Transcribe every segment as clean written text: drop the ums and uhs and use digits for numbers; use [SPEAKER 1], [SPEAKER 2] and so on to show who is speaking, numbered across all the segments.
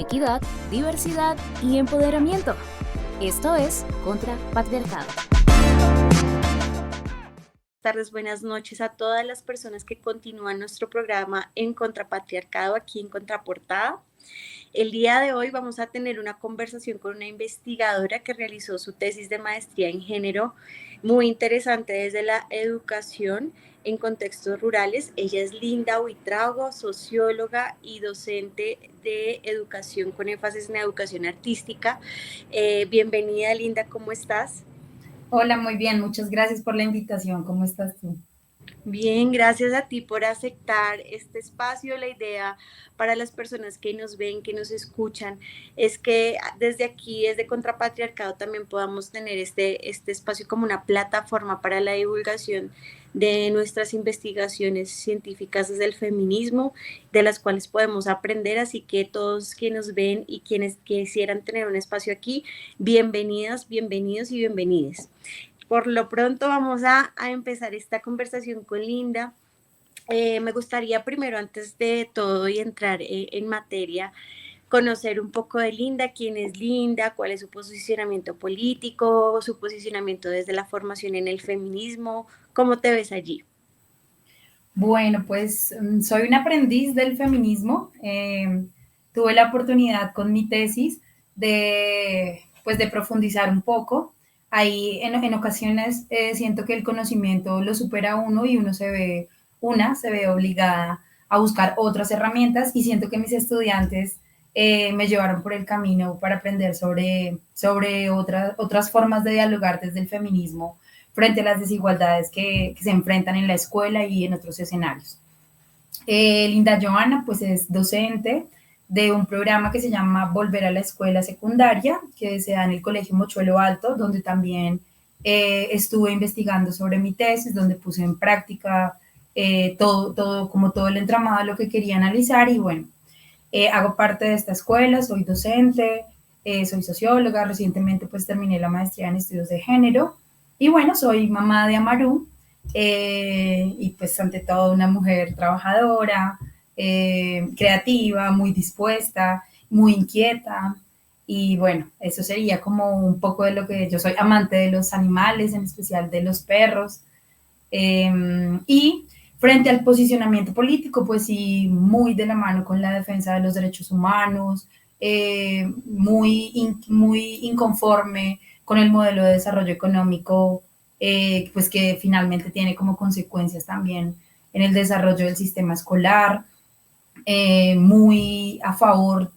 [SPEAKER 1] equidad, diversidad y empoderamiento. Esto es Contra Patriarcado.
[SPEAKER 2] Tardes, buenas noches a todas las personas que continúan nuestro programa en Contrapatriarcado aquí en Contraportada. El día de hoy vamos a tener una conversación con una investigadora que realizó su tesis de maestría en género muy interesante desde la educación en contextos rurales. Ella es Linda Buitrago, socióloga y docente de educación con énfasis en educación artística. Bienvenida, Linda, ¿cómo estás?
[SPEAKER 3] Hola, muy bien, muchas gracias por la invitación. ¿Cómo estás tú?
[SPEAKER 2] Bien, gracias a ti por aceptar este espacio. La idea para las personas que nos ven, que nos escuchan, es que desde aquí, desde Contrapatriarcado, también podamos tener este espacio como una plataforma para la divulgación de nuestras investigaciones científicas desde el feminismo, de las cuales podemos aprender. Así que todos quienes nos ven y quienes quisieran tener un espacio aquí, bienvenidas, bienvenidos y bienvenides. Por lo pronto vamos a empezar esta conversación con Linda. Me gustaría primero, antes de todo y entrar en materia, conocer un poco de Linda, quién es Linda, cuál es su posicionamiento político, su posicionamiento desde la formación en el feminismo, ¿cómo te ves allí?
[SPEAKER 3] Bueno, pues soy un aprendiz del feminismo. Tuve la oportunidad con mi tesis de profundizar un poco. Ahí en ocasiones siento que el conocimiento lo supera a uno y se ve obligada a buscar otras herramientas y siento que mis estudiantes me llevaron por el camino para aprender sobre otras formas de dialogar desde el feminismo frente a las desigualdades que se enfrentan en la escuela y en otros escenarios. Linda Joana, pues es docente de un programa que se llama Volver a la Escuela Secundaria, que se da en el Colegio Mochuelo Alto, donde también estuve investigando sobre mi tesis, donde puse en práctica todo el entramado de lo que quería analizar y bueno, hago parte de esta escuela, soy docente, soy socióloga, recientemente pues terminé la maestría en estudios de género y bueno, soy mamá de Amaru y pues ante todo una mujer trabajadora, creativa, muy dispuesta, muy inquieta y bueno, eso sería como un poco de lo que yo soy amante de los animales, en especial de los perros. Y frente al posicionamiento político, pues sí, muy de la mano con la defensa de los derechos humanos, muy inconforme con el modelo de desarrollo económico, pues que finalmente tiene como consecuencias también en el desarrollo del sistema escolar, muy a favor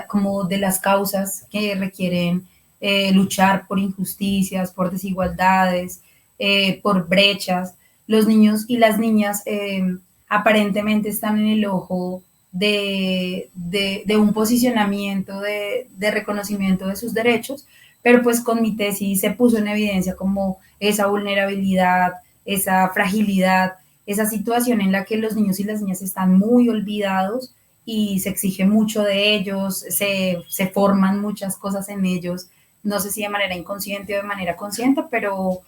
[SPEAKER 3] como de las causas que requieren luchar por injusticias, por desigualdades, por brechas. Los niños y las niñas aparentemente están en el ojo de un posicionamiento de reconocimiento de sus derechos, pero pues con mi tesis se puso en evidencia como esa vulnerabilidad, esa fragilidad, esa situación en la que los niños y las niñas están muy olvidados y se exige mucho de ellos, se forman muchas cosas en ellos, no sé si de manera inconsciente o de manera consciente, pero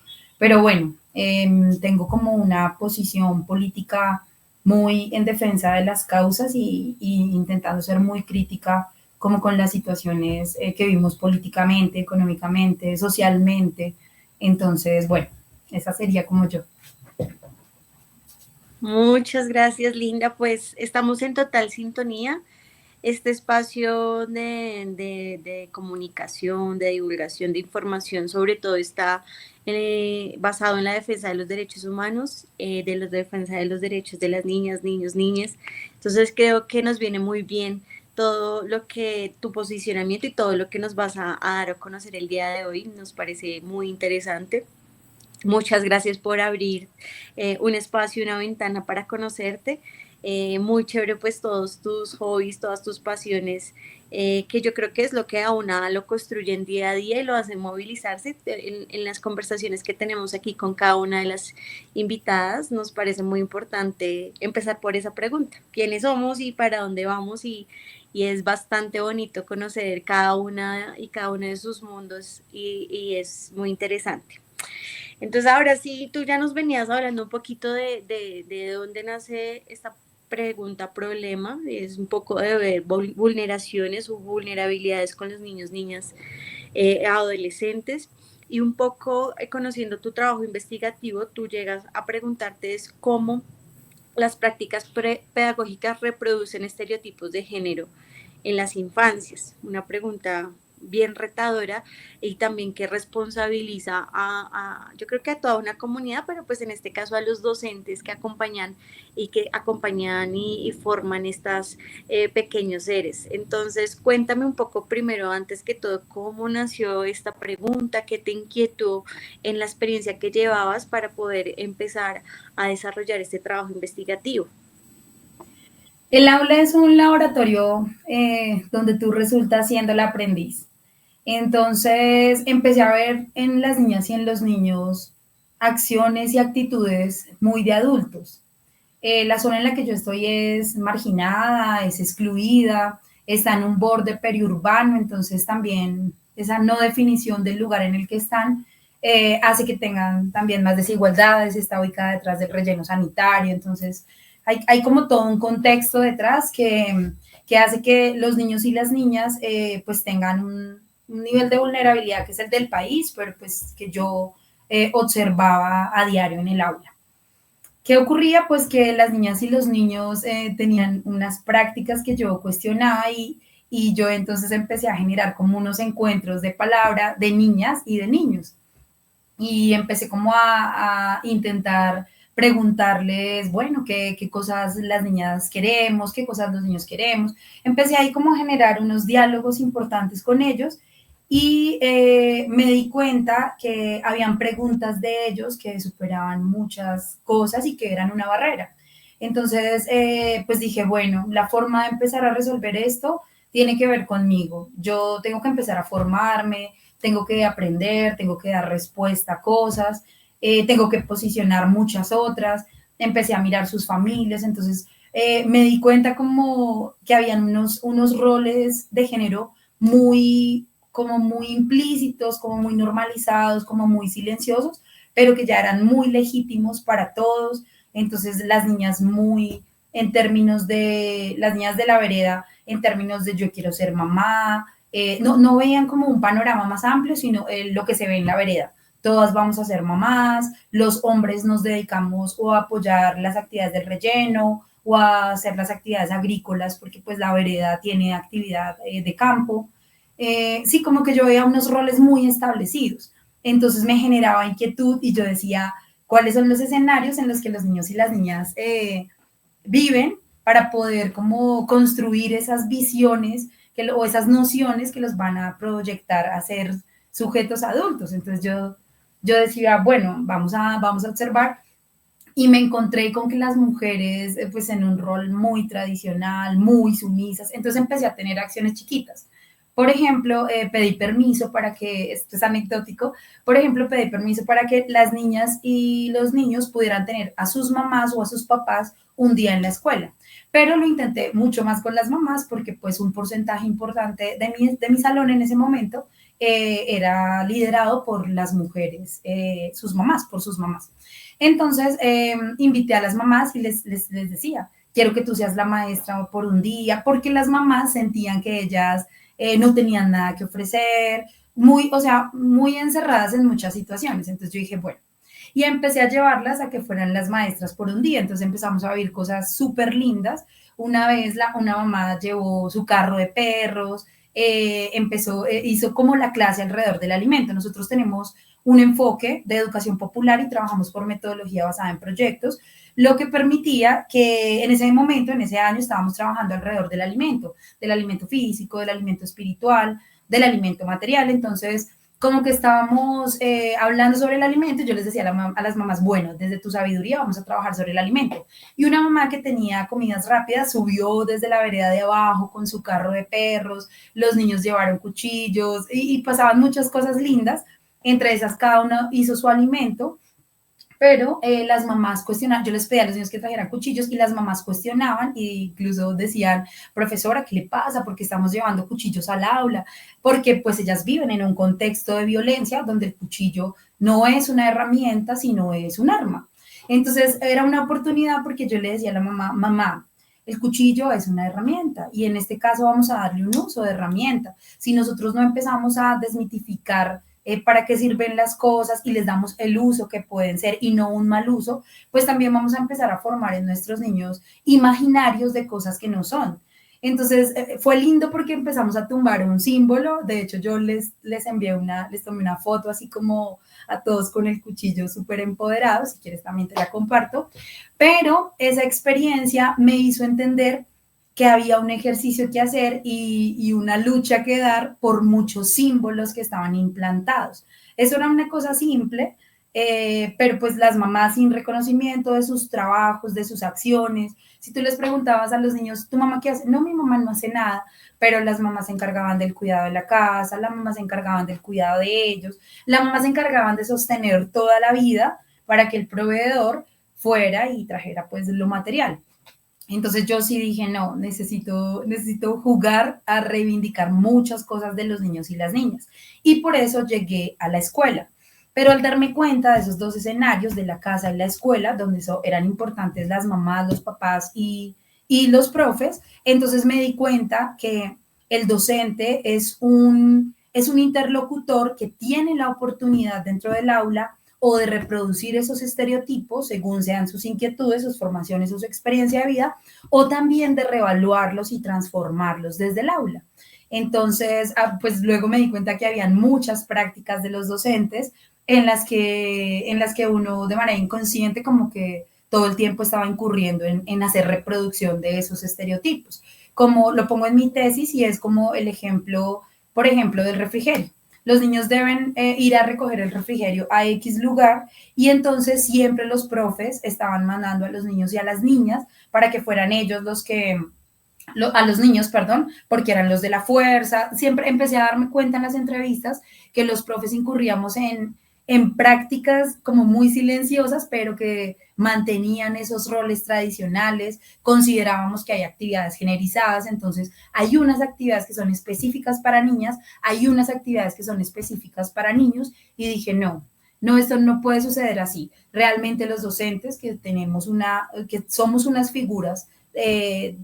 [SPEAKER 3] bueno, tengo como una posición política muy en defensa de las causas y intentando ser muy crítica como con las situaciones que vimos políticamente, económicamente, socialmente. Entonces, bueno, esa sería como yo.
[SPEAKER 2] Muchas gracias, Linda. Pues estamos en total sintonía. Este espacio de comunicación, de divulgación de información, sobre todo está basado en la defensa de los derechos humanos, de la defensa de los derechos de las niñas, niños, niñas. Entonces creo que nos viene muy bien todo lo que tu posicionamiento y todo lo que nos vas a dar a conocer el día de hoy. Nos parece muy interesante. Muchas gracias por abrir un espacio, una ventana para conocerte. Muy chévere pues todos tus hobbies, todas tus pasiones, que yo creo que es lo que a una lo construyen día a día y lo hacen movilizarse. En las conversaciones que tenemos aquí con cada una de las invitadas, nos parece muy importante empezar por esa pregunta. ¿Quiénes somos y para dónde vamos? Y es bastante bonito conocer cada una y cada uno de sus mundos y es muy interesante. Entonces, ahora sí, tú ya nos venías hablando un poquito de dónde nace esta pregunta-problema, es un poco de ver vulneraciones o vulnerabilidades con los niños, niñas, adolescentes. Y un poco conociendo tu trabajo investigativo, tú llegas a preguntarte es cómo las prácticas pedagógicas reproducen estereotipos de género en las infancias. Una pregunta bien retadora y también que responsabiliza yo creo que a toda una comunidad, pero pues en este caso a los docentes que acompañan y forman estas pequeños seres. Entonces, cuéntame un poco primero, antes que todo, cómo nació esta pregunta, qué te inquietó en la experiencia que llevabas para poder empezar a desarrollar este trabajo investigativo.
[SPEAKER 3] El aula es un laboratorio donde tú resultas siendo el aprendiz. Entonces empecé a ver en las niñas y en los niños acciones y actitudes muy de adultos. La zona en la que yo estoy es marginada, es excluida, está en un borde periurbano, entonces también esa no definición del lugar en el que están hace que tengan también más desigualdades, está ubicada detrás del relleno sanitario, entonces hay como todo un contexto detrás que hace que los niños y las niñas pues tengan un nivel de vulnerabilidad que es el del país, pero pues que yo observaba a diario en el aula. ¿Qué ocurría? Pues que las niñas y los niños tenían unas prácticas que yo cuestionaba y yo entonces empecé a generar como unos encuentros de palabra de niñas y de niños. Y empecé como a intentar preguntarles, bueno, qué cosas las niñas queremos, qué cosas los niños queremos. Empecé ahí como a generar unos diálogos importantes con ellos y me di cuenta que habían preguntas de ellos que superaban muchas cosas y que eran una barrera. Entonces, pues dije, bueno, la forma de empezar a resolver esto tiene que ver conmigo. Yo tengo que empezar a formarme, tengo que aprender, tengo que dar respuesta a cosas, tengo que posicionar muchas otras. Empecé a mirar sus familias, entonces me di cuenta como que habían unos roles de género como muy implícitos, como muy normalizados, como muy silenciosos, pero que ya eran muy legítimos para todos. Entonces las niñas en términos de, las niñas de la vereda, en términos de yo quiero ser mamá, no veían como un panorama más amplio, sino lo que se ve en la vereda. Todas vamos a ser mamás, los hombres nos dedicamos o a apoyar las actividades del relleno o a hacer las actividades agrícolas, porque pues la vereda tiene actividad de campo. Sí, como que yo veía unos roles muy establecidos. Entonces me generaba inquietud y yo decía, ¿cuáles son los escenarios en los que los niños y las niñas viven para poder como construir esas visiones o esas nociones que los van a proyectar a ser sujetos adultos? Entonces yo decía, bueno, vamos a observar y me encontré con que las mujeres, pues en un rol muy tradicional, muy sumisas, entonces empecé a tener acciones chiquitas. Por ejemplo, pedí permiso para que, esto es anecdótico, por ejemplo, pedí permiso para que las niñas y los niños pudieran tener a sus mamás o a sus papás un día en la escuela. Pero lo intenté mucho más con las mamás porque pues un porcentaje importante de mi salón en ese momento era liderado por las mujeres, sus mamás, por sus mamás. Entonces, invité a las mamás y les decía, quiero que tú seas la maestra por un día, porque las mamás sentían que ellas no tenían nada que ofrecer, o sea, muy encerradas en muchas situaciones. Entonces yo dije, bueno, y empecé a llevarlas a que fueran las maestras por un día. Entonces empezamos a vivir cosas súper lindas. Una vez una mamá llevó su carro de perros, hizo como la clase alrededor del alimento. Nosotros tenemos un enfoque de educación popular y trabajamos por metodología basada en proyectos, lo que permitía que en ese momento, en ese año, estábamos trabajando alrededor del alimento físico, del alimento espiritual, del alimento material. Entonces, como que estábamos hablando sobre el alimento, yo les decía a las mamás, bueno, desde tu sabiduría vamos a trabajar sobre el alimento. Y una mamá que tenía comidas rápidas subió desde la vereda de abajo con su carro de perros, los niños llevaron cuchillos y pasaban muchas cosas lindas. Entre esas, cada uno hizo su alimento, pero las mamás cuestionaban, yo les pedía a los niños que trajeran cuchillos y las mamás cuestionaban e incluso decían, profesora, ¿qué le pasa? ¿Por qué estamos llevando cuchillos al aula? Porque pues ellas viven en un contexto de violencia donde el cuchillo no es una herramienta, sino es un arma. Entonces era una oportunidad porque yo le decía a la mamá, El cuchillo es una herramienta y en este caso vamos a darle un uso de herramienta. Si nosotros no empezamos a desmitificar para qué sirven las cosas y les damos el uso que pueden ser y no un mal uso, pues también vamos a empezar a formar en nuestros niños imaginarios de cosas que no son. Entonces fue lindo porque empezamos a tumbar un símbolo. De hecho, yo les envié les tomé una foto así como a todos con el cuchillo súper empoderados. Si quieres también te la comparto. Pero esa experiencia me hizo entender que había un ejercicio que hacer y una lucha que dar por muchos símbolos que estaban implantados. Eso era una cosa simple, pero pues las mamás sin reconocimiento de sus trabajos, de sus acciones. Si tú les preguntabas a los niños, ¿tu mamá qué hace? No, mi mamá no hace nada, pero las mamás se encargaban del cuidado de la casa, las mamás se encargaban del cuidado de ellos, las mamás se encargaban de sostener toda la vida para que el proveedor fuera y trajera pues lo material. Entonces yo sí dije, no, necesito jugar a reivindicar muchas cosas de los niños y las niñas. Y por eso llegué a la escuela. Pero al darme cuenta de esos dos escenarios, de la casa y la escuela, donde eran importantes las mamás, los papás y los profes, entonces me di cuenta que el docente es un interlocutor que tiene la oportunidad dentro del aula o de reproducir esos estereotipos según sean sus inquietudes, sus formaciones, su experiencia de vida, o también de reevaluarlos y transformarlos desde el aula. Entonces, pues luego me di cuenta que habían muchas prácticas de los docentes en las que uno de manera inconsciente como que todo el tiempo estaba incurriendo en hacer reproducción de esos estereotipos. Como lo pongo en mi tesis y es como el ejemplo, por ejemplo, del refrigerio. Los niños deben ir a recoger el refrigerio a X lugar y entonces siempre los profes estaban mandando a los niños y a las niñas para que fueran ellos los que, a los niños, perdón, porque eran los de la fuerza. Siempre empecé a darme cuenta en las entrevistas que los profes incurríamos en prácticas como muy silenciosas, pero que mantenían esos roles tradicionales. Considerábamos que hay actividades generizadas, entonces hay unas actividades que son específicas para niñas, hay unas actividades que son específicas para niños, y dije, no, no, esto no puede suceder así. Realmente los docentes que somos unas figuras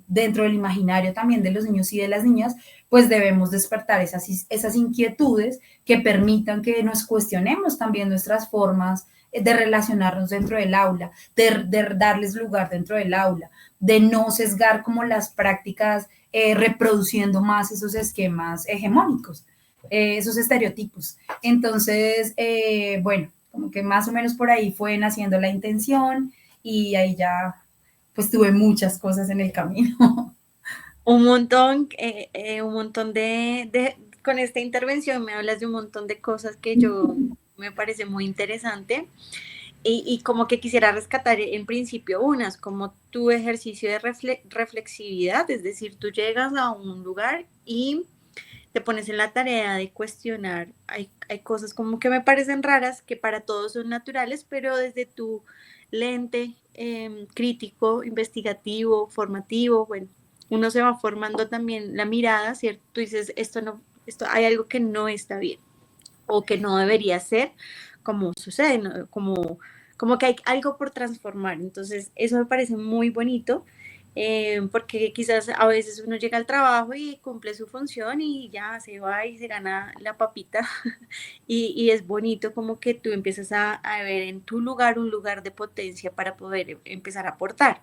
[SPEAKER 3] dentro del imaginario también de los niños y de las niñas, pues debemos despertar esas inquietudes que permitan que nos cuestionemos también nuestras formas de relacionarnos dentro del aula, de darles lugar dentro del aula, de no sesgar como las prácticas reproduciendo más esos esquemas hegemónicos, esos estereotipos. Entonces, bueno, como que más o menos por ahí fue naciendo la intención y ahí ya pues tuve muchas cosas en el camino.
[SPEAKER 2] Un montón con esta intervención me hablas de un montón de cosas que yo me parece muy interesante y como que quisiera rescatar en principio unas, como tu ejercicio de reflexividad, es decir, tú llegas a un lugar y te pones en la tarea de cuestionar, hay cosas como que me parecen raras, que para todos son naturales, pero desde tu lente crítico, investigativo, formativo, bueno, uno se va formando también la mirada, ¿cierto? Tú dices, esto hay algo que no está bien o que no debería ser, como sucede, ¿no? Como que hay algo por transformar. Entonces, eso me parece muy bonito, porque quizás a veces uno llega al trabajo y cumple su función y ya se va y se gana la papita y es bonito como que tú empiezas a ver en tu lugar un lugar de potencia para poder empezar a aportar.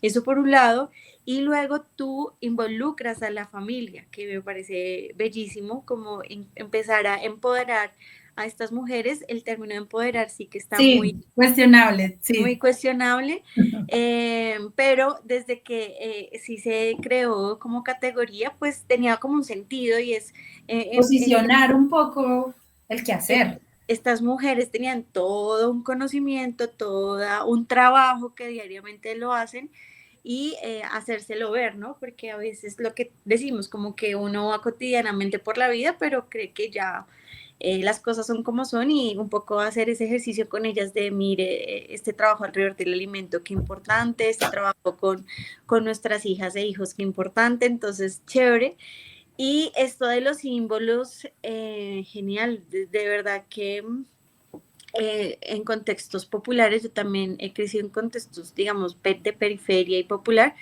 [SPEAKER 2] Eso por un lado, y luego tú involucras a la familia, que me parece bellísimo, como empezar a empoderar a estas mujeres. El término de empoderar sí que está
[SPEAKER 3] Sí, cuestionable,
[SPEAKER 2] muy
[SPEAKER 3] sí.
[SPEAKER 2] cuestionable, pero desde que sí se creó como categoría, pues tenía como un sentido y es
[SPEAKER 3] Posicionar un poco el
[SPEAKER 2] es-
[SPEAKER 3] quehacer.
[SPEAKER 2] estas mujeres tenían todo un conocimiento, todo un trabajo que diariamente lo hacen y hacérselo ver, ¿no? Porque a veces lo que decimos, como que uno va cotidianamente por la vida, pero cree que ya las cosas son como son y un poco hacer ese ejercicio con ellas de, mire, este trabajo alrededor del alimento, qué importante, este trabajo con nuestras hijas e hijos, qué importante, entonces, chévere. Y esto de los símbolos, genial, de verdad que en contextos populares, yo también he crecido en contextos, digamos, de periferia y popular,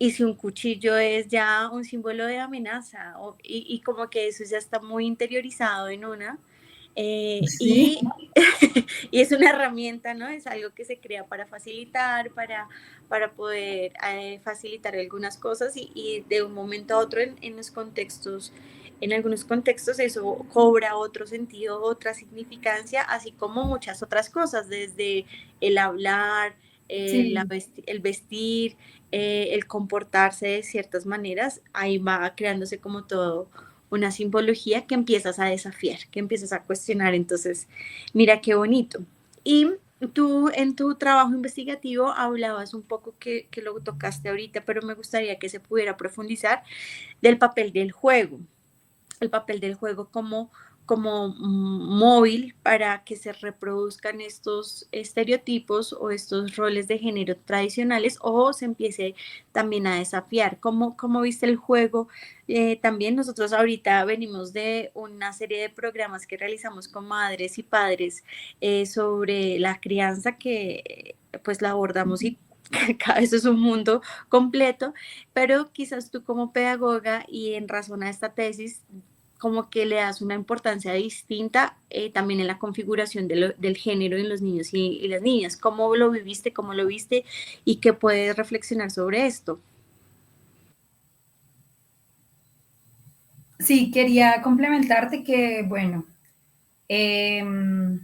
[SPEAKER 2] y si un cuchillo es ya un símbolo de amenaza, y como que eso ya está muy interiorizado en una.
[SPEAKER 3] Sí,
[SPEAKER 2] Y es una herramienta, ¿no? Es algo que se crea para facilitar, para poder facilitar algunas cosas y de un momento a otro en los contextos, en algunos contextos eso cobra otro sentido, otra significancia, así como muchas otras cosas, desde el hablar,
[SPEAKER 3] sí.
[SPEAKER 2] el vestir, el comportarse de ciertas maneras, ahí va creándose como todo una simbología que empiezas a desafiar, que empiezas a cuestionar. Entonces, mira qué bonito. Y tú en tu trabajo investigativo hablabas un poco que lo tocaste ahorita, pero me gustaría que se pudiera profundizar del papel del juego, el papel del juego como móvil para que se reproduzcan estos estereotipos o estos roles de género tradicionales o se empiece también a desafiar. ¿Cómo viste el juego? También nosotros ahorita venimos de una serie de programas que realizamos con madres y padres sobre la crianza que pues la abordamos y cada vez es un mundo completo, pero quizás tú como pedagoga y en razón a esta tesis como que le das una importancia distinta también en la configuración del género en los niños y las niñas. ¿Cómo lo viviste, cómo lo viste y qué puedes reflexionar sobre esto?
[SPEAKER 3] Sí, quería complementarte que, bueno, em,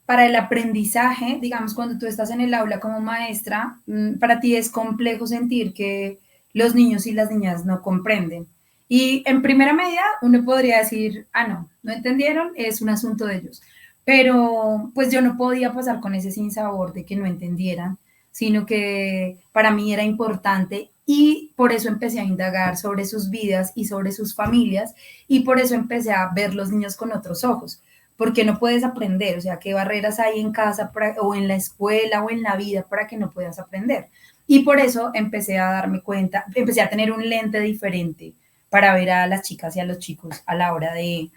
[SPEAKER 3] para el aprendizaje, digamos, cuando tú estás en el aula como maestra, para ti es complejo sentir que los niños y las niñas no comprenden. Y en primera medida uno podría decir, ah, no, no entendieron, es un asunto de ellos. Pero pues yo no podía pasar con ese sinsabor de que no entendieran, sino que para mí era importante y por eso empecé a indagar sobre sus vidas y sobre sus familias y por eso empecé a ver los niños con otros ojos porque no puedes aprender, o sea, qué barreras hay en casa o en la escuela o en la vida para que no puedas aprender. Y por eso empecé a darme cuenta, empecé a tener un lente diferente para ver a las chicas y a los chicos a la hora de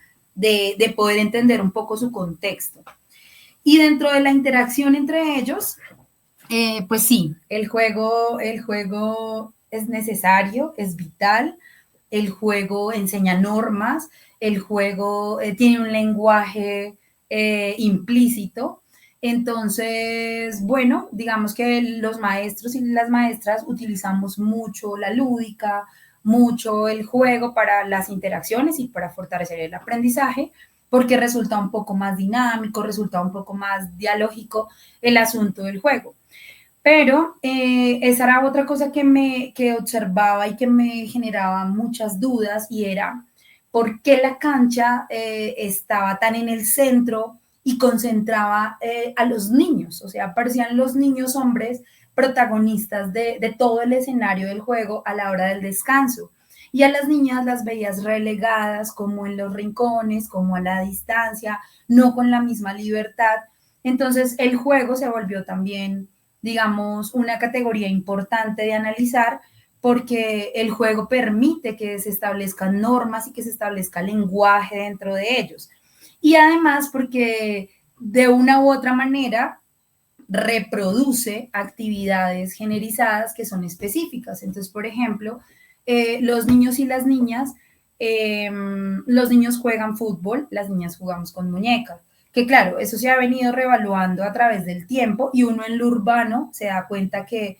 [SPEAKER 3] poder entender un poco su contexto. Y dentro de la interacción entre ellos, pues sí, el juego es necesario, es vital, el juego enseña normas, el juego tiene un lenguaje implícito. Entonces, bueno, digamos que los maestros y las maestras utilizamos mucho la lúdica, mucho el juego para las interacciones y para fortalecer el aprendizaje, porque resulta un poco más dinámico, resulta un poco más dialógico el asunto del juego. Pero esa era otra cosa que observaba y que me generaba muchas dudas y era por qué la cancha estaba tan en el centro y concentraba a los niños, o sea, parecían los niños hombres protagonistas de todo el escenario del juego a la hora del descanso. Y a las niñas las veías relegadas como en los rincones, como a la distancia, no con la misma libertad. Entonces el juego se volvió también digamos, una categoría importante de analizar porque el juego permite que se establezcan normas y que se establezca lenguaje dentro de ellos. Y además porque de una u otra manera reproduce actividades generizadas que son específicas. Entonces, por ejemplo, los niños y las niñas, los niños juegan fútbol, las niñas jugamos con muñecas que claro, eso se ha venido revaluando a través del tiempo y uno en lo urbano se da cuenta que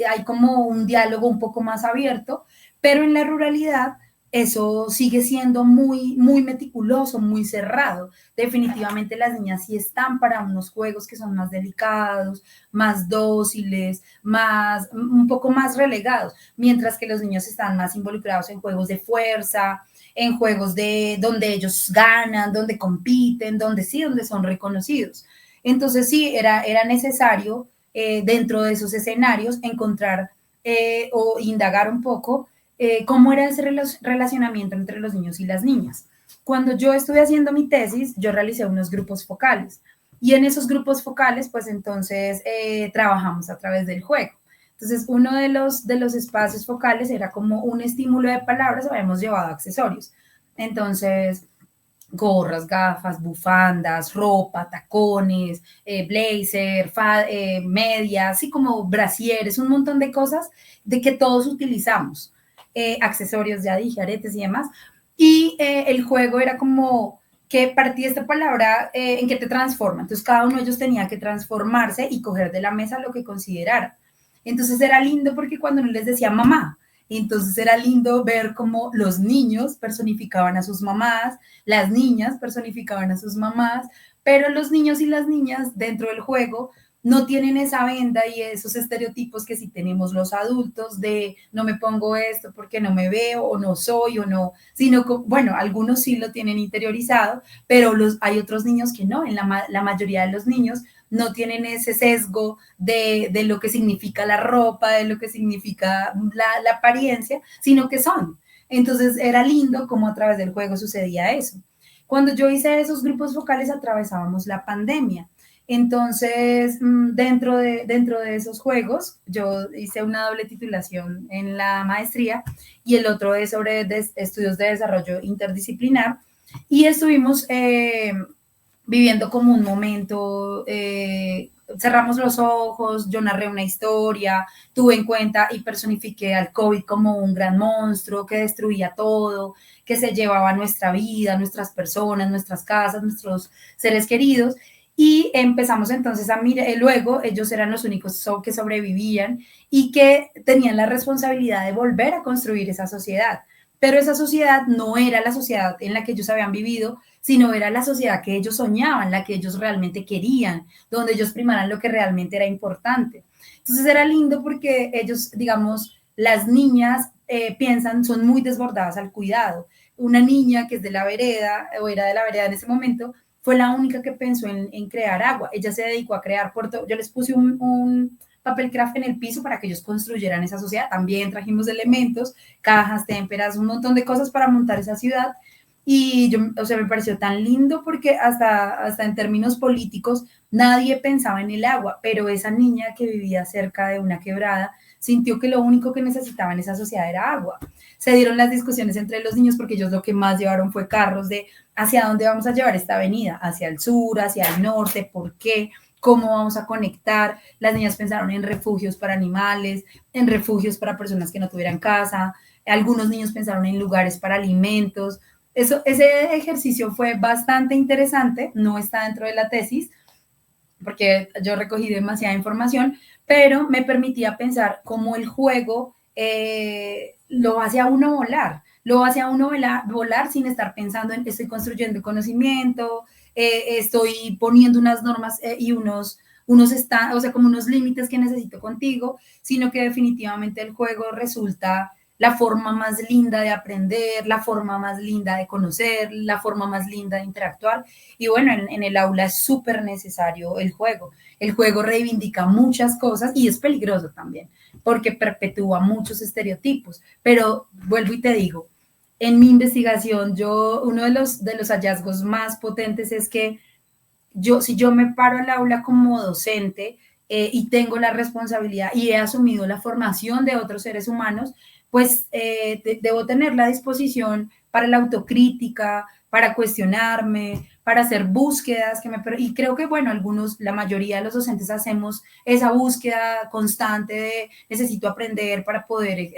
[SPEAKER 3] hay como un diálogo un poco más abierto, pero en la ruralidad eso sigue siendo muy, muy meticuloso, muy cerrado. Definitivamente las niñas sí están para unos juegos que son más delicados, más dóciles, más, un poco más relegados, mientras que los niños están más involucrados en juegos de fuerza, en juegos de donde ellos ganan, donde compiten, donde sí, donde son reconocidos. Entonces sí, era necesario dentro de esos escenarios encontrar o indagar un poco cómo era ese relacionamiento entre los niños y las niñas. Cuando yo estuve haciendo mi tesis, yo realicé unos grupos focales y en esos grupos focales, pues entonces trabajamos a través del juego. Entonces, uno de los espacios focales era como un estímulo de palabras, habíamos llevado accesorios. Entonces, gorras, gafas, bufandas, ropa, tacones, blazer, medias, así como brasieres, un montón de cosas de que todos utilizamos. Accesorios, ya dije, aretes y demás. Y el juego era como que partía esta palabra en que te transforma. Entonces cada uno de ellos tenía que transformarse y coger de la mesa lo que considerara. Entonces era lindo porque cuando no les decía mamá, entonces era lindo ver cómo los niños personificaban a sus mamás, las niñas personificaban a sus mamás, pero los niños y las niñas dentro del juego no tienen esa venda y esos estereotipos que sí tenemos los adultos de no me pongo esto porque no me veo o no soy o no, sino que, bueno, algunos sí lo tienen interiorizado, pero hay otros niños que no, en la mayoría de los niños no tienen ese sesgo de lo que significa la ropa, de lo que significa la apariencia, sino que son. Entonces era lindo cómo a través del juego sucedía eso. Cuando yo hice esos grupos focales atravesábamos la pandemia. Entonces, dentro de esos juegos, yo hice una doble titulación en la maestría y el otro es sobre estudios de desarrollo interdisciplinar y estuvimos viviendo como un momento, cerramos los ojos, yo narré una historia, tuve en cuenta y personifiqué al COVID como un gran monstruo que destruía todo, que se llevaba nuestra vida, nuestras personas, nuestras casas, nuestros seres queridos. Y empezamos entonces a mirar, luego ellos eran los únicos que sobrevivían y que tenían la responsabilidad de volver a construir esa sociedad. Pero esa sociedad no era la sociedad en la que ellos habían vivido, sino era la sociedad que ellos soñaban, la que ellos realmente querían, donde ellos primaran lo que realmente era importante. Entonces era lindo porque ellos, digamos, las niñas piensan, son muy desbordadas al cuidado. Una niña que es de la vereda, o era de la vereda en ese momento, fue la única que pensó en crear agua. Ella se dedicó a crear puerto. Yo les puse un papel craft en el piso para que ellos construyeran esa sociedad. También trajimos elementos, cajas, témperas, un montón de cosas para montar esa ciudad. Y yo, o sea, me pareció tan lindo porque hasta en términos políticos nadie pensaba en el agua, pero esa niña que vivía cerca de una quebrada sintió que lo único que necesitaba en esa sociedad era agua. Se dieron las discusiones entre los niños porque ellos lo que más llevaron fue carros de hacia dónde vamos a llevar esta avenida, hacia el sur, hacia el norte, por qué, cómo vamos a conectar. Las niñas pensaron en refugios para animales, en refugios para personas que no tuvieran casa, algunos niños pensaron en lugares para alimentos. Ese ejercicio fue bastante interesante, no está dentro de la tesis, porque yo recogí demasiada información, pero me permitía pensar cómo el juego lo hace a uno volar, lo hace a uno volar sin estar pensando en estoy construyendo conocimiento, estoy poniendo unas normas y o sea, como unos límites que necesito contigo, sino que definitivamente el juego resulta la forma más linda de aprender, la forma más linda de conocer, la forma más linda de interactuar. Y bueno, en el aula es súper necesario el juego. El juego reivindica muchas cosas y es peligroso también, porque perpetúa muchos estereotipos. Pero vuelvo y te digo, en mi investigación, uno de los hallazgos más potentes es que si yo me paro al aula como docente y tengo la responsabilidad y he asumido la formación de otros seres humanos, pues debo tener la disposición para la autocrítica, para cuestionarme, para hacer búsquedas y creo que, bueno, la mayoría de los docentes hacemos esa búsqueda constante de necesito aprender para poder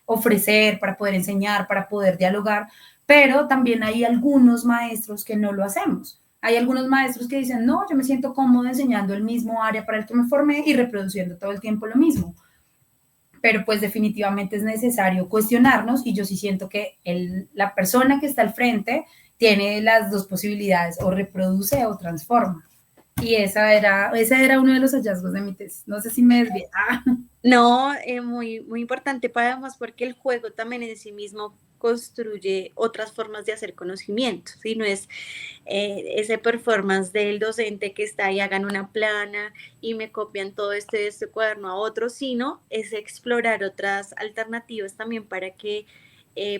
[SPEAKER 3] ofrecer, para poder enseñar, para poder dialogar, pero también hay algunos maestros que no lo hacemos. Hay algunos maestros que dicen, no, yo me siento cómodo enseñando el mismo área para el que me formé y reproduciendo todo el tiempo lo mismo. Pero pues definitivamente es necesario cuestionarnos y yo sí siento que la persona que está al frente tiene las dos posibilidades, o reproduce o transforma. Y ese era uno de los hallazgos de mi tesis. No sé si me desvié.
[SPEAKER 2] No, muy, muy importante para además porque el juego también en sí mismo construye otras formas de hacer conocimiento, ¿sí? No es ese performance del docente que está ahí, hagan una plana y me copian todo de este cuaderno a otro, sino es explorar otras alternativas también para que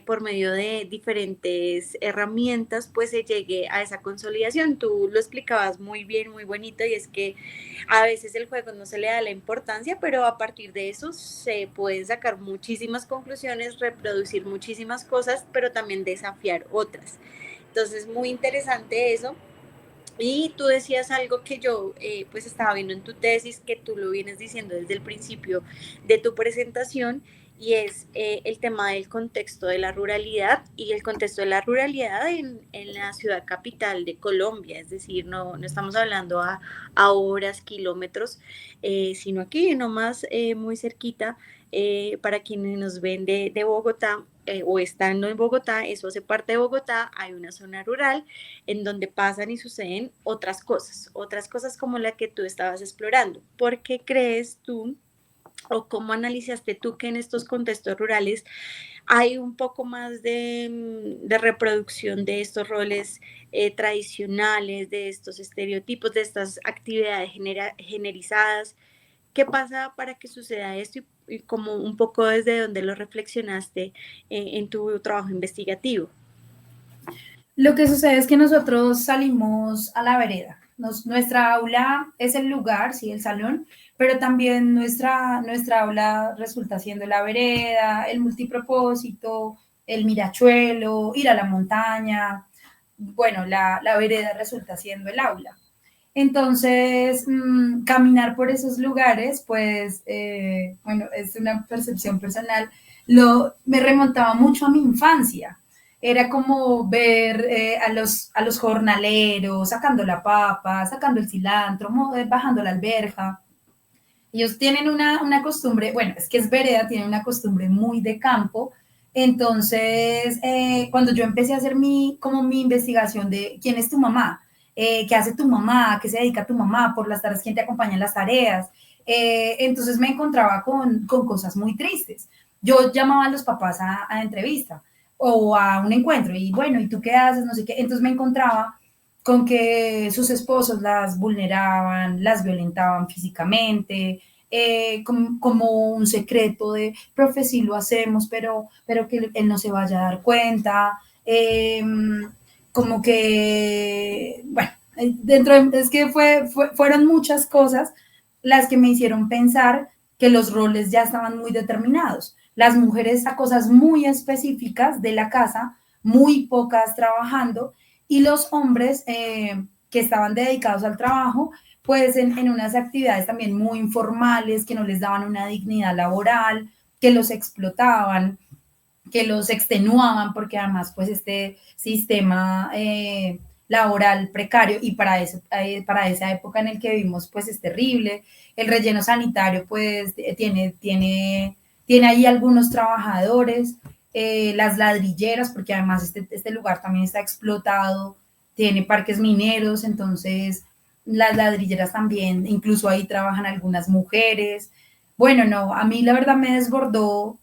[SPEAKER 2] por medio de diferentes herramientas, pues se llegue a esa consolidación. Tú lo explicabas muy bien, muy bonito, y es que a veces el juego no se le da la importancia, pero a partir de eso se pueden sacar muchísimas conclusiones, reproducir muchísimas cosas, pero también desafiar otras. Entonces, muy interesante eso. Y tú decías algo que yo pues estaba viendo en tu tesis, que tú lo vienes diciendo desde el principio de tu presentación, y es el tema del contexto de la ruralidad y el contexto de la ruralidad en la ciudad capital de Colombia, es decir, no estamos hablando a horas, kilómetros, sino aquí nomás muy cerquita. Para quienes nos ven de Bogotá o estando en Bogotá, eso hace parte de Bogotá, hay una zona rural en donde pasan y suceden otras cosas como la que tú estabas explorando. ¿Por qué crees tú o cómo analizaste tú que en estos contextos rurales hay un poco más de reproducción de estos roles tradicionales, de estos estereotipos, de estas actividades generizadas? ¿Qué pasa para que suceda esto y como un poco desde donde lo reflexionaste en tu trabajo investigativo?
[SPEAKER 3] Lo que sucede es que nosotros salimos a la vereda. Nuestra aula es el lugar, sí, el salón, pero también nuestra aula resulta siendo la vereda, el multipropósito, el mirachuelo, ir a la montaña. Bueno, la vereda resulta siendo el aula. Entonces, caminar por esos lugares, pues, bueno, es una percepción personal, me remontaba mucho a mi infancia. Era como ver a los jornaleros sacando la papa, sacando el cilantro, bajando la alberja. Ellos tienen una costumbre, bueno, es que es vereda, tienen una costumbre muy de campo. Entonces, cuando yo empecé a hacer como mi investigación de quién es tu mamá, qué hace tu mamá, qué se dedica tu mamá, por las tardes, quién te acompaña en las tareas, entonces me encontraba con cosas muy tristes. Yo llamaba a los papás a entrevista o a un encuentro y bueno, ¿y tú qué haces? No sé qué. Entonces me encontraba con que sus esposos las vulneraban, las violentaban físicamente, como un secreto de, profe, sí lo hacemos, pero que él no se vaya a dar cuenta, como que, bueno, es que fueron muchas cosas las que me hicieron pensar que los roles ya estaban muy determinados. Las mujeres a cosas muy específicas de la casa, muy pocas trabajando, y los hombres que estaban dedicados al trabajo, pues en unas actividades también muy informales, que no les daban una dignidad laboral, que los explotaban, que los extenuaban, porque además pues este sistema laboral precario y para esa época en el que vivimos pues es terrible. El relleno sanitario pues tiene ahí algunos trabajadores, las ladrilleras, porque además este lugar también está explotado, tiene parques mineros, entonces las ladrilleras también, incluso ahí trabajan algunas mujeres. Bueno, no, a mí la verdad me desbordó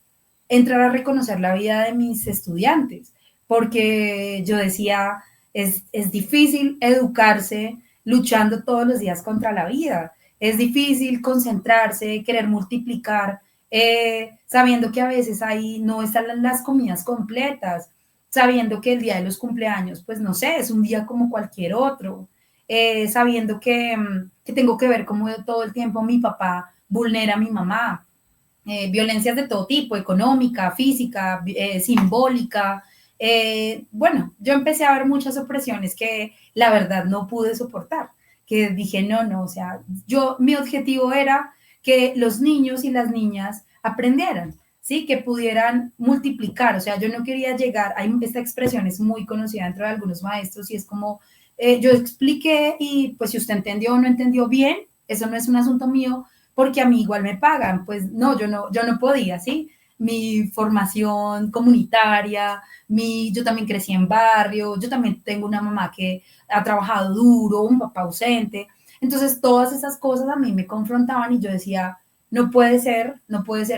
[SPEAKER 3] entrar a reconocer la vida de mis estudiantes, porque yo decía, es difícil educarse luchando todos los días contra la vida, es difícil concentrarse, querer multiplicar, sabiendo que a veces ahí no están las comidas completas, sabiendo que el día de los cumpleaños, pues no sé, es un día como cualquier otro, sabiendo que tengo que ver cómo todo el tiempo mi papá vulnera a mi mamá, violencias de todo tipo, económica, física, simbólica. Bueno, yo empecé a ver muchas opresiones que la verdad no pude soportar, que dije, no, o sea, mi objetivo era que los niños y las niñas aprendieran, ¿sí? Que pudieran multiplicar, o sea, yo no quería llegar, esta expresión es muy conocida entre algunos maestros y es como, yo expliqué y pues si usted entendió o no entendió bien, eso no es un asunto mío, porque a mí igual me pagan. Pues no, yo no podía, ¿sí? Mi formación comunitaria, yo también crecí en barrio, yo también tengo una mamá que ha trabajado duro, un papá ausente. Entonces, todas esas cosas a mí me confrontaban y yo decía, no puede ser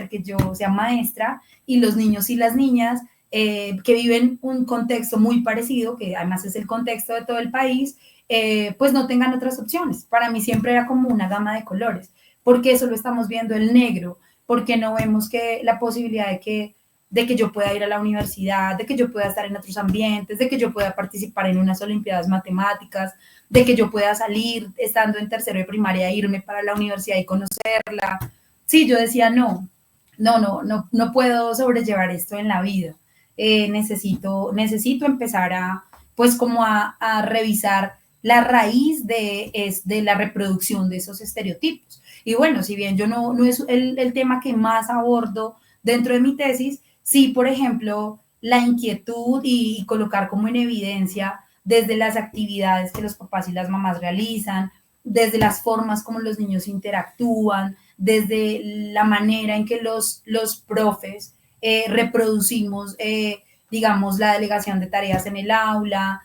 [SPEAKER 3] que yo sea maestra y los niños y las niñas que viven un contexto muy parecido, que además es el contexto de todo el país, pues no tengan otras opciones. Para mí siempre era como una gama de colores porque solo estamos viendo el negro, porque no vemos que la posibilidad de que yo pueda ir a la universidad, de que yo pueda estar en otros ambientes, de que yo pueda participar en unas olimpiadas matemáticas, de que yo pueda salir estando en tercero de primaria, irme para la universidad y conocerla. Sí, yo decía, no puedo sobrellevar esto en la vida. Necesito empezar a pues como a revisar la raíz de la reproducción de esos estereotipos. Y bueno, si bien yo no es el tema que más abordo dentro de mi tesis, sí, por ejemplo, la inquietud y colocar como en evidencia desde las actividades que los papás y las mamás realizan, desde las formas como los niños interactúan, desde la manera en que los profes reproducimos, digamos, la delegación de tareas en el aula,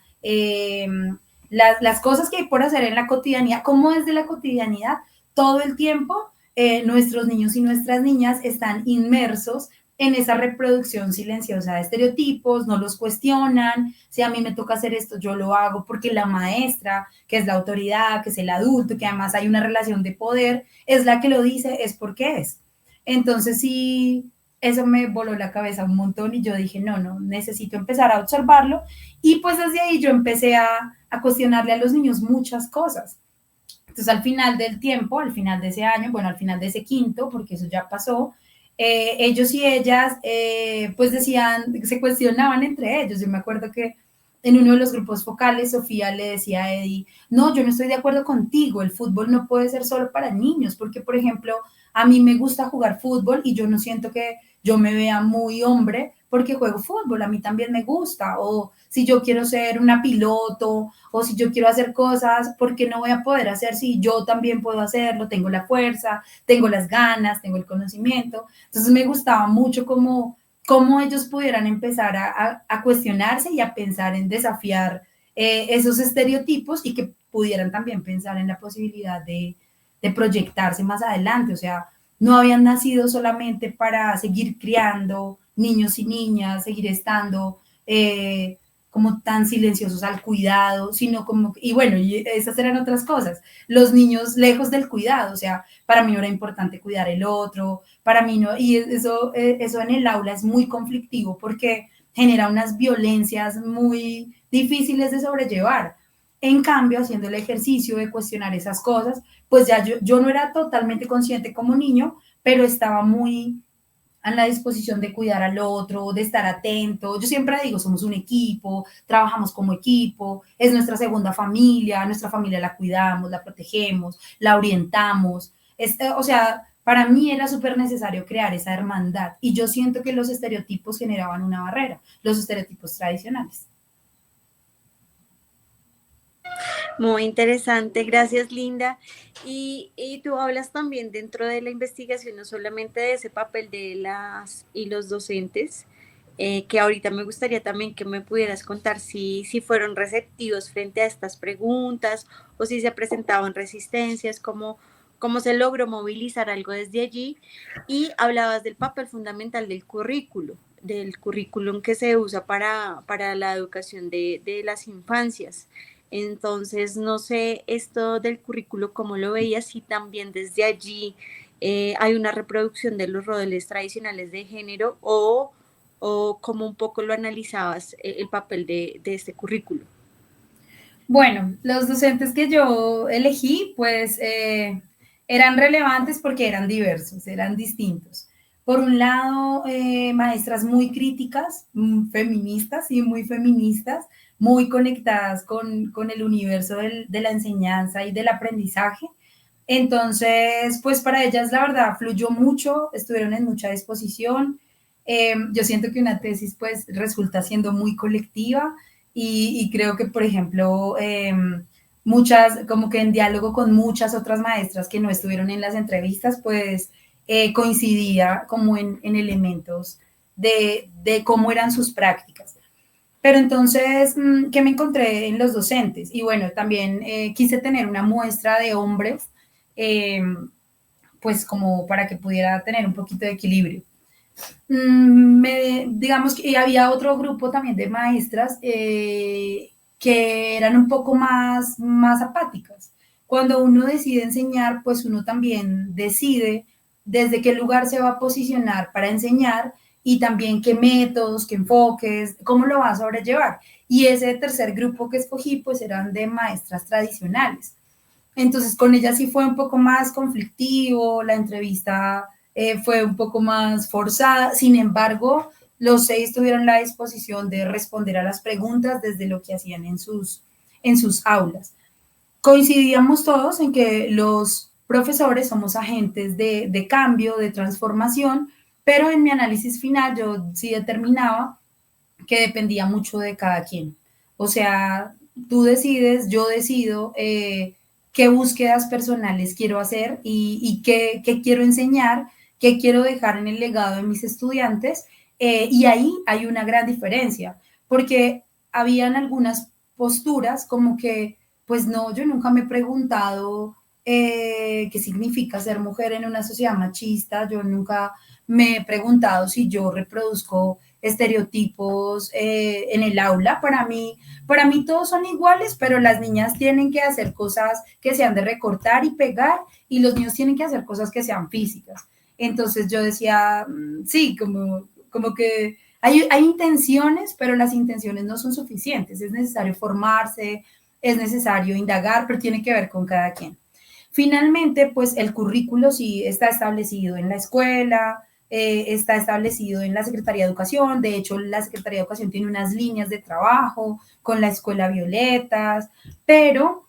[SPEAKER 3] las cosas que hay por hacer en la cotidianidad, cómo desde la cotidianidad todo el tiempo nuestros niños y nuestras niñas están inmersos en esa reproducción silenciosa de estereotipos, no los cuestionan, si a mí me toca hacer esto, yo lo hago porque la maestra, que es la autoridad, que es el adulto, que además hay una relación de poder, es la que lo dice, es porque es. Entonces sí, eso me voló la cabeza un montón y yo dije, no, necesito empezar a observarlo y pues desde ahí yo empecé a cuestionarle a los niños muchas cosas. Entonces al final del tiempo, al final de ese año, bueno, al final de ese quinto, porque eso ya pasó, ellos y ellas pues decían, se cuestionaban entre ellos. Yo me acuerdo que en uno de los grupos focales, Sofía le decía a Eddie, no, yo no estoy de acuerdo contigo, el fútbol no puede ser solo para niños, porque por ejemplo, a mí me gusta jugar fútbol y yo no siento que yo me vea muy hombre porque juego fútbol, a mí también me gusta, o si yo quiero ser una piloto, o si yo quiero hacer cosas, ¿por qué no voy a poder hacer si yo también puedo hacerlo? Tengo la fuerza, tengo las ganas, tengo el conocimiento. Entonces me gustaba mucho cómo ellos pudieran empezar a cuestionarse y a pensar en desafiar esos estereotipos y que pudieran también pensar en la posibilidad de proyectarse más adelante. O sea, no habían nacido solamente para seguir criando niños y niñas, seguir estando como tan silenciosos al cuidado, sino como, y bueno, y esas eran otras cosas, los niños lejos del cuidado, o sea, para mí no era importante cuidar el otro, para mí no, y eso en el aula es muy conflictivo porque genera unas violencias muy difíciles de sobrellevar. En cambio, haciendo el ejercicio de cuestionar esas cosas, pues ya yo no era totalmente consciente como niño, pero estaba muy a la disposición de cuidar al otro, de estar atento. Yo siempre digo, somos un equipo, trabajamos como equipo, es nuestra familia la cuidamos, la protegemos, la orientamos. O sea, para mí era súper necesario crear esa hermandad y yo siento que los estereotipos generaban una barrera, los estereotipos tradicionales.
[SPEAKER 2] Muy interesante, gracias Linda. Y tú hablas también dentro de la investigación, no solamente de ese papel de las y los docentes, que ahorita me gustaría también que me pudieras contar si fueron receptivos frente a estas preguntas o si se presentaban resistencias, cómo se logró movilizar algo desde allí. Y hablabas del papel fundamental del currículum que se usa para la educación de las infancias. Entonces, no sé esto del currículo, cómo lo veías, si también desde allí hay una reproducción de los roles tradicionales de género o cómo un poco lo analizabas el papel de este currículo.
[SPEAKER 3] Bueno, los docentes que yo elegí, pues eran relevantes porque eran diversos, eran distintos. Por un lado, maestras muy críticas, feministas y muy feministas, muy conectadas con el universo de la enseñanza y del aprendizaje. Entonces, pues para ellas la verdad fluyó mucho, estuvieron en mucha disposición. Yo siento que una tesis pues resulta siendo muy colectiva y creo que, por ejemplo, muchas, como que en diálogo con muchas otras maestras que no estuvieron en las entrevistas, pues coincidía como en elementos de cómo eran sus prácticas. Pero entonces, ¿qué me encontré en los docentes? Y bueno, también quise tener una muestra de hombres, eh, pues como para que pudiera tener un poquito de equilibrio. Digamos que había otro grupo también de maestras que eran un poco más apáticas. Cuando uno decide enseñar, pues uno también decide desde qué lugar se va a posicionar para enseñar y también qué métodos, qué enfoques, cómo lo va a sobrellevar. Y ese tercer grupo que escogí, pues eran de maestras tradicionales. Entonces con ella sí fue un poco más conflictivo, la entrevista fue un poco más forzada, sin embargo, los 6 tuvieron la disposición de responder a las preguntas desde lo que hacían en sus aulas. Coincidíamos todos en que los profesores somos agentes de cambio, de transformación, pero en mi análisis final yo sí determinaba que dependía mucho de cada quien. O sea, tú decides, yo decido qué búsquedas personales quiero hacer y qué quiero enseñar, qué quiero dejar en el legado de mis estudiantes. Y ahí hay una gran diferencia, porque habían algunas posturas como que, pues no, yo nunca me he preguntado qué significa ser mujer en una sociedad machista, yo nunca me he preguntado si yo reproduzco estereotipos en el aula. Para mí todos son iguales, pero las niñas tienen que hacer cosas que sean de recortar y pegar y los niños tienen que hacer cosas que sean físicas. Entonces yo decía, sí, como que hay intenciones, pero las intenciones no son suficientes. Es necesario formarse, es necesario indagar, pero tiene que ver con cada quien. Finalmente, pues el currículo sí está establecido en la escuela, está establecido en la Secretaría de Educación. De hecho, la Secretaría de Educación tiene unas líneas de trabajo con la Escuela Violetas, pero,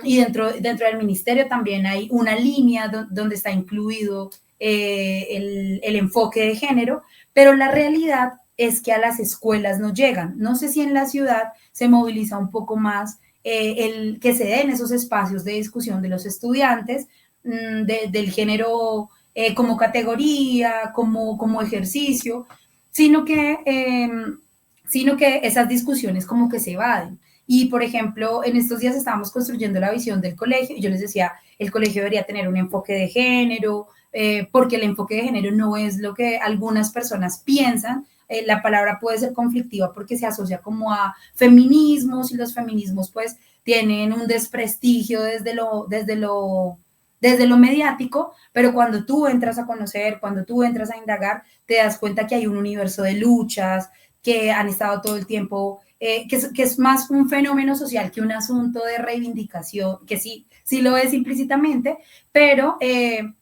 [SPEAKER 3] y dentro del ministerio también hay una línea donde está incluido el enfoque de género, pero la realidad es que a las escuelas no llegan. No sé si en la ciudad se moviliza un poco más el que se den esos espacios de discusión de los estudiantes del género como categoría, como ejercicio, sino que, eh, sino que esas discusiones como que se evaden. Y, por ejemplo, en estos días estábamos construyendo la visión del colegio y yo les decía, el colegio debería tener un enfoque de género, porque el enfoque de género no es lo que algunas personas piensan. La palabra puede ser conflictiva porque se asocia como a feminismos y los feminismos pues tienen un desprestigio desde lo mediático, pero cuando tú entras a conocer, cuando tú entras a indagar, te das cuenta que hay un universo de luchas que han estado todo el tiempo, que es más un fenómeno social que un asunto de reivindicación, que sí lo es implícitamente, pero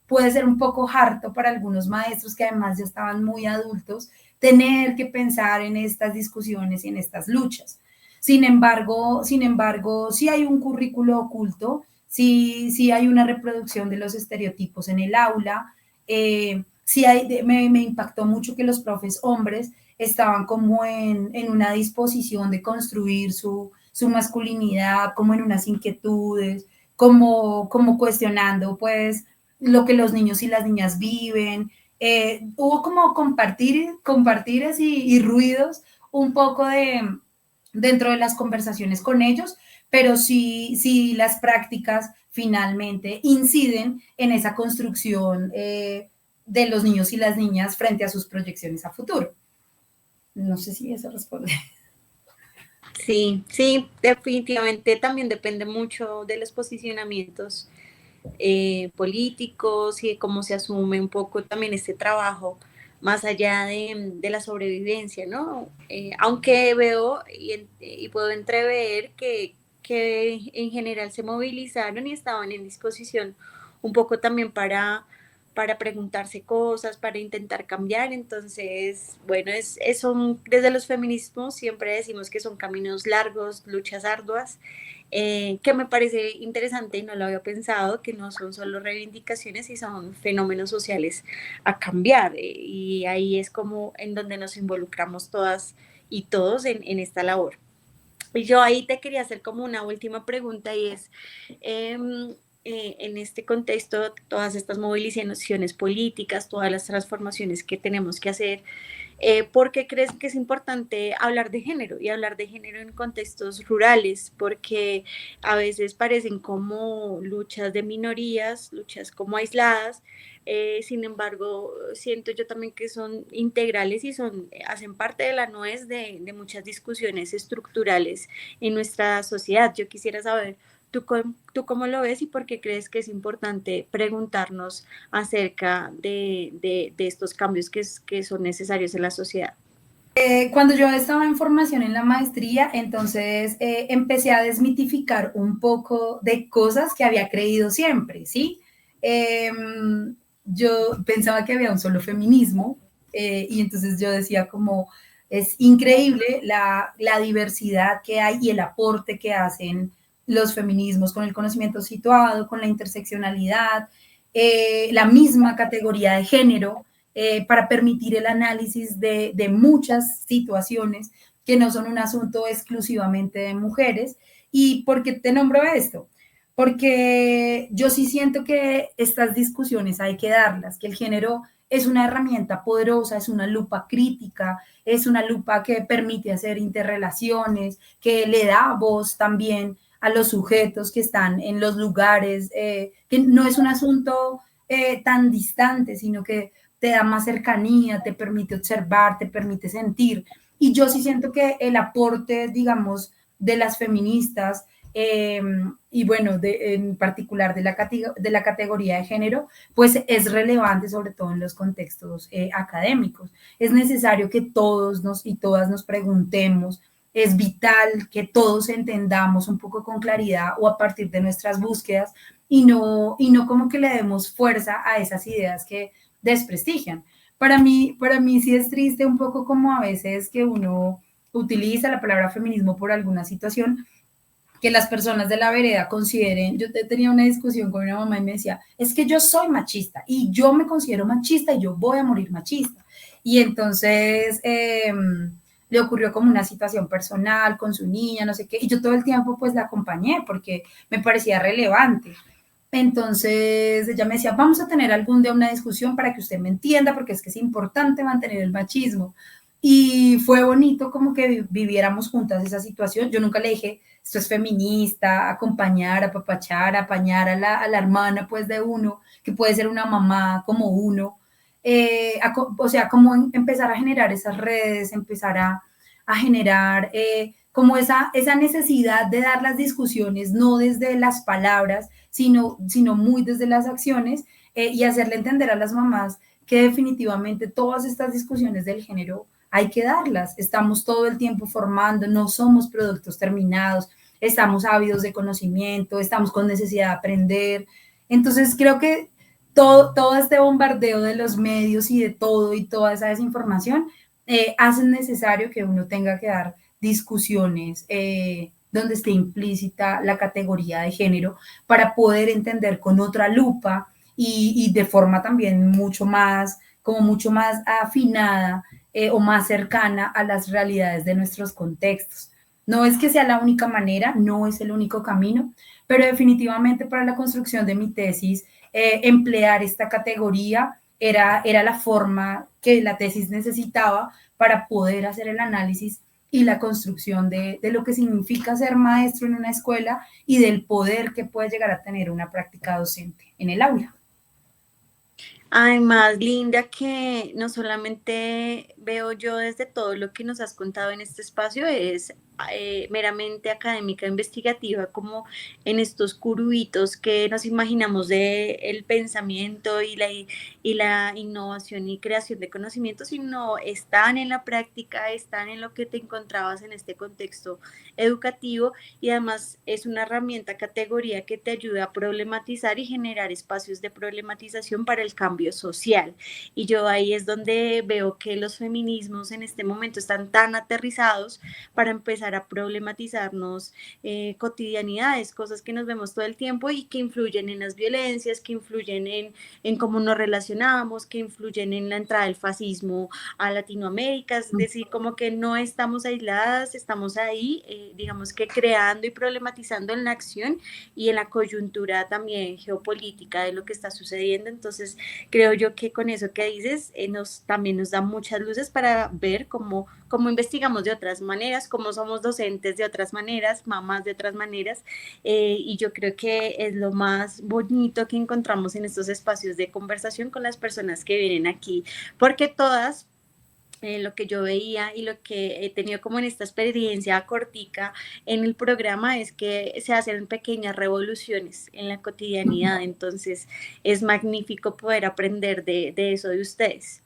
[SPEAKER 3] puede ser un poco harto para algunos maestros que además ya estaban muy adultos, tener que pensar en estas discusiones y en estas luchas. Sin embargo, sí hay un currículo oculto, sí hay una reproducción de los estereotipos en el aula. Me impactó mucho que los profes hombres estaban como en una disposición de construir su masculinidad, como en unas inquietudes, como cuestionando pues lo que los niños y las niñas viven. Hubo como compartir así y ruidos un poco dentro de las conversaciones con ellos, pero sí las prácticas finalmente inciden en esa construcción de los niños y las niñas frente a sus proyecciones a futuro. No sé si eso responde.
[SPEAKER 2] Sí, sí, definitivamente también depende mucho de los posicionamientos políticos y de cómo se asume un poco también este trabajo más allá de la sobrevivencia, ¿no? Aunque veo y puedo entrever que en general se movilizaron y estaban en disposición un poco también para preguntarse cosas, para intentar cambiar. Entonces, bueno, desde los feminismos siempre decimos que son caminos largos, luchas arduas, que me parece interesante y no lo había pensado, que no son solo reivindicaciones y son fenómenos sociales a cambiar. Y ahí es como en donde nos involucramos todas y todos en esta labor. Y yo ahí te quería hacer como una última pregunta y es, en este contexto, todas estas movilizaciones políticas, todas las transformaciones que tenemos que hacer, ¿por qué crees que es importante hablar de género y hablar de género en contextos rurales? Porque a veces parecen como luchas de minorías, luchas como aisladas, sin embargo, siento yo también que son integrales y hacen parte de la nuez de muchas discusiones estructurales en nuestra sociedad. Yo quisiera saber, ¿tú cómo lo ves y por qué crees que es importante preguntarnos acerca de estos cambios que son necesarios en la sociedad?
[SPEAKER 3] Cuando yo estaba en formación en la maestría, entonces empecé a desmitificar un poco de cosas que había creído siempre, ¿sí? Yo pensaba que había un solo feminismo, Y entonces yo decía como, es increíble la diversidad que hay y el aporte que hacen los feminismos con el conocimiento situado, con la interseccionalidad, la misma categoría de género, para permitir el análisis de muchas situaciones que no son un asunto exclusivamente de mujeres. ¿Y por qué te nombro esto? Porque yo sí siento que estas discusiones hay que darlas, que el género es una herramienta poderosa, es una lupa crítica, es una lupa que permite hacer interrelaciones, que le da voz también a los sujetos que están en los lugares, que no es un asunto tan distante, sino que te da más cercanía, te permite observar, te permite sentir. Y yo sí siento que el aporte, digamos, de las feministas, y bueno, en particular de la categoría de género, pues es relevante sobre todo en los contextos académicos. Es necesario que todos nos y todas nos preguntemos, es vital que todos entendamos un poco con claridad o a partir de nuestras búsquedas y no como que le demos fuerza a esas ideas que desprestigian. Para mí sí es triste un poco como a veces que uno utiliza la palabra feminismo por alguna situación que las personas de la vereda consideren, yo tenía una discusión con una mamá y me decía, es que yo soy machista y yo me considero machista y yo voy a morir machista. Y entonces le ocurrió como una situación personal con su niña, no sé qué, y yo todo el tiempo pues la acompañé porque me parecía relevante. Entonces ella me decía, vamos a tener algún día una discusión para que usted me entienda, porque es que es importante mantener el machismo. Y fue bonito como que viviéramos juntas esa situación. Yo nunca le dije, esto es feminista, acompañar, apapachar, apañar a la hermana pues de uno, que puede ser una mamá como uno. O sea, como empezar a generar esas redes, empezar a generar como esa necesidad de dar las discusiones, no desde las palabras, sino muy desde las acciones, y hacerle entender a las mamás que definitivamente todas estas discusiones del género hay que darlas. Estamos todo el tiempo formando, no somos productos terminados, estamos ávidos de conocimiento, estamos con necesidad de aprender. Entonces creo que todo este bombardeo de los medios y de todo y toda esa desinformación hace necesario que uno tenga que dar discusiones donde esté implícita la categoría de género para poder entender con otra lupa y de forma también mucho más afinada o más cercana a las realidades de nuestros contextos. No es que sea la única manera, no es el único camino, pero definitivamente para la construcción de mi tesis, emplear esta categoría era la forma que la tesis necesitaba para poder hacer el análisis y la construcción de lo que significa ser maestro en una escuela y del poder que puede llegar a tener una práctica docente en el aula.
[SPEAKER 2] Además, Linda, que no solamente veo yo desde todo lo que nos has contado en este espacio, es meramente académica, investigativa, como en estos curuitos que nos imaginamos de el pensamiento y la innovación y creación de conocimientos, sino están en la práctica, están en lo que te encontrabas en este contexto educativo y además es una herramienta, categoría que te ayuda a problematizar y generar espacios de problematización para el cambio social. Y yo ahí es donde veo que los feminismos en este momento están tan aterrizados para empezar a problematizarnos cotidianidades, cosas que nos vemos todo el tiempo y que influyen en las violencias, que influyen en cómo nos relacionamos, que influyen en la entrada del fascismo a Latinoamérica, es decir, como que no estamos aisladas, estamos ahí, digamos que creando y problematizando en la acción y en la coyuntura también geopolítica de lo que está sucediendo. Entonces, creo yo que con eso que dices, también nos da muchas luces para ver cómo investigamos de otras maneras, cómo somos docentes de otras maneras, mamás de otras maneras, y yo creo que es lo más bonito que encontramos en estos espacios de conversación con las personas que vienen aquí, porque todas lo que yo veía y lo que he tenido como en esta experiencia cortica en el programa es que se hacen pequeñas revoluciones en la cotidianidad, entonces es magnífico poder aprender de eso de ustedes.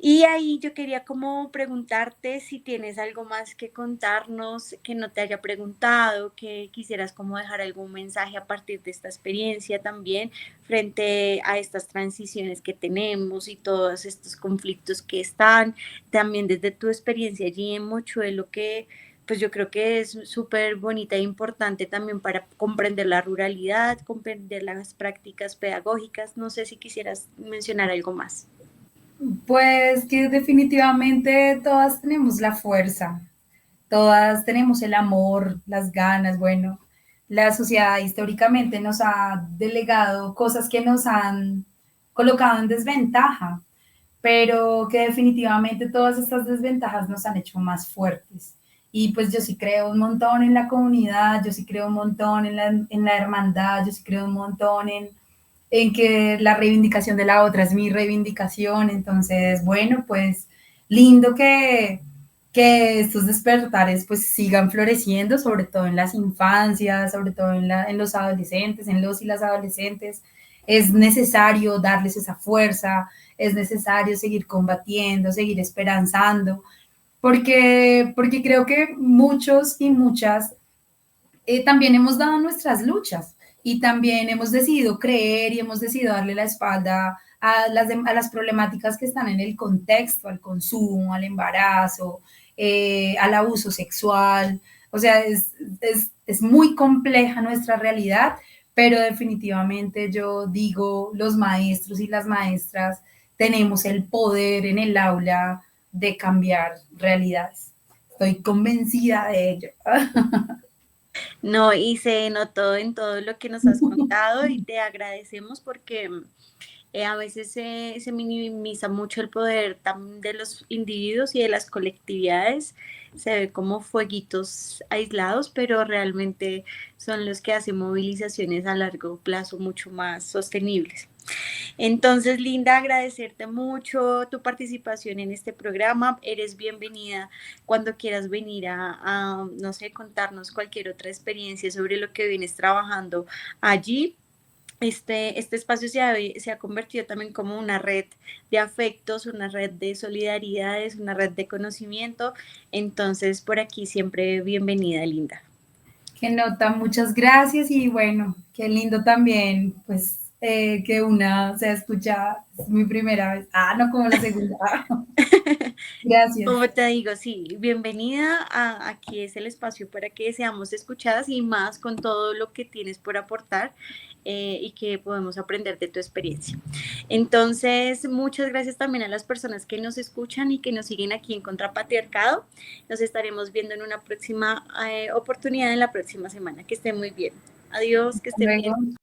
[SPEAKER 2] Y ahí yo quería como preguntarte si tienes algo más que contarnos que no te haya preguntado, que quisieras como dejar algún mensaje a partir de esta experiencia también frente a estas transiciones que tenemos y todos estos conflictos que están, también desde tu experiencia allí en Mochuelo, que pues yo creo que es súper bonita e importante también para comprender la ruralidad, comprender las prácticas pedagógicas. No sé si quisieras mencionar algo más.
[SPEAKER 3] Pues que definitivamente todas tenemos la fuerza, todas tenemos el amor, las ganas, bueno, la sociedad históricamente nos ha delegado cosas que nos han colocado en desventaja, pero que definitivamente todas estas desventajas nos han hecho más fuertes. Y pues yo sí creo un montón en la comunidad, yo sí creo un montón en la hermandad, yo sí creo un montón en que la reivindicación de la otra es mi reivindicación. Entonces, bueno, pues lindo que estos despertares pues sigan floreciendo, sobre todo en las infancias, sobre todo en los adolescentes, en los y las adolescentes. Es necesario darles esa fuerza, es necesario seguir combatiendo, seguir esperanzando, porque creo que muchos y muchas también hemos dado nuestras luchas y también hemos decidido creer y hemos decidido darle la espalda a las problemáticas que están en el contexto, al consumo, al embarazo, al abuso sexual. O sea, es muy compleja nuestra realidad, pero definitivamente yo digo, los maestros y las maestras tenemos el poder en el aula de cambiar realidades. Estoy convencida de ello.
[SPEAKER 2] No, y se notó en todo lo que nos has contado y te agradecemos porque a veces se minimiza mucho el poder de los individuos y de las colectividades. Se ve como fueguitos aislados, pero realmente son los que hacen movilizaciones a largo plazo mucho más sostenibles. Entonces, Linda, agradecerte mucho tu participación en este programa. Eres bienvenida cuando quieras venir no sé, contarnos cualquier otra experiencia sobre lo que vienes trabajando allí. Este espacio se ha convertido también como una red de afectos, una red de solidaridades, una red de conocimiento. Entonces, por aquí siempre bienvenida, Linda.
[SPEAKER 3] Qué nota, muchas gracias y bueno, qué lindo también, pues que una sea escuchada, es mi primera vez, no como la segunda. Gracias.
[SPEAKER 2] Como te digo, sí, bienvenida aquí es el espacio para que seamos escuchadas y más con todo lo que tienes por aportar y que podemos aprender de tu experiencia. Entonces, muchas gracias también a las personas que nos escuchan y que nos siguen aquí en Contrapatriarcado. Nos estaremos viendo en una próxima oportunidad en la próxima semana. Que estén muy bien. Adiós, que estén bien.
[SPEAKER 3] Luego.